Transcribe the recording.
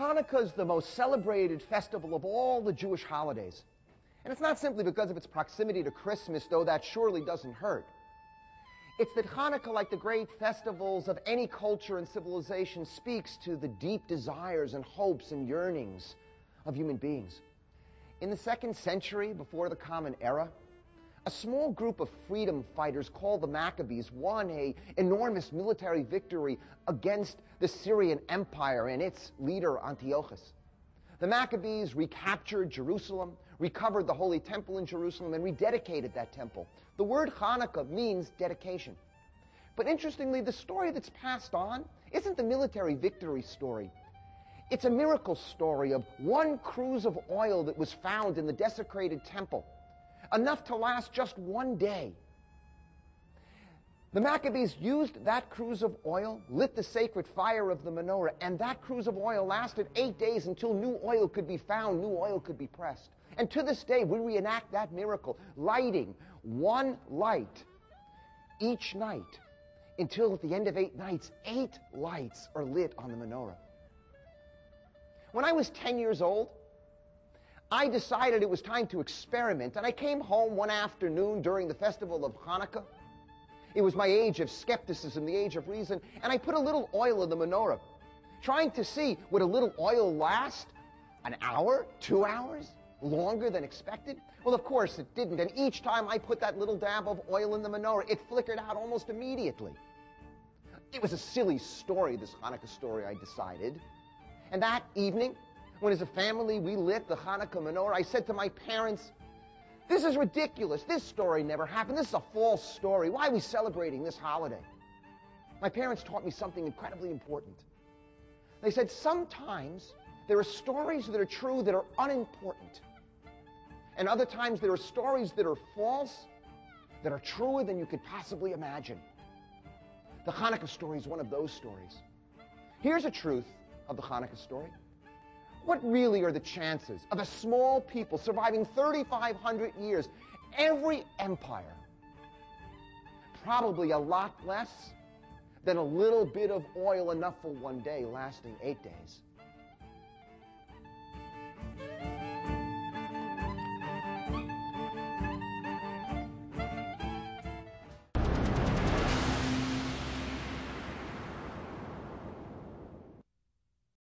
Hanukkah is the most celebrated festival of all the Jewish holidays. And it's not simply because of its proximity to Christmas, though that surely doesn't hurt. It's that Hanukkah, like the great festivals of any culture and civilization, speaks to the deep desires and hopes and yearnings of human beings. In the 2nd century, before the Common Era, a small group of freedom fighters called the Maccabees won an enormous military victory against the Syrian Empire and its leader Antiochus. The Maccabees recaptured Jerusalem, recovered the Holy Temple in Jerusalem, and rededicated that temple. The word Hanukkah means dedication. But interestingly, the story that's passed on isn't the military victory story. It's a miracle story of one cruse of oil that was found in the desecrated temple, enough to last just one day. The Maccabees used that cruse of oil, lit the sacred fire of the menorah, and that cruse of oil lasted 8 days until new oil could be found, new oil could be pressed. And to this day, we reenact that miracle, lighting one light each night until at the end of 8 nights, 8 lights are lit on the menorah. When I was 10 years old, I decided it was time to experiment, and I came home one afternoon during the festival of Hanukkah. It was my age of skepticism, the age of reason, and I put a little oil in the menorah, trying to see, would a little oil last an hour, 2 hours, longer than expected? Well, of course it didn't, and each time I put that little dab of oil in the menorah, it flickered out almost immediately. It was a silly story, this Hanukkah story, I decided. And that evening, when as a family we lit the Hanukkah menorah, I said to my parents, "This is ridiculous. This story never happened. This is a false story. Why are we celebrating this holiday?" My parents taught me something incredibly important. They said, sometimes there are stories that are true that are unimportant. And other times there are stories that are false that are truer than you could possibly imagine. The Hanukkah story is one of those stories. Here's a truth of the Hanukkah story. What really are the chances of a small people surviving 3,500 years, every empire? Probably a lot less than a little bit of oil enough for one day lasting 8 days.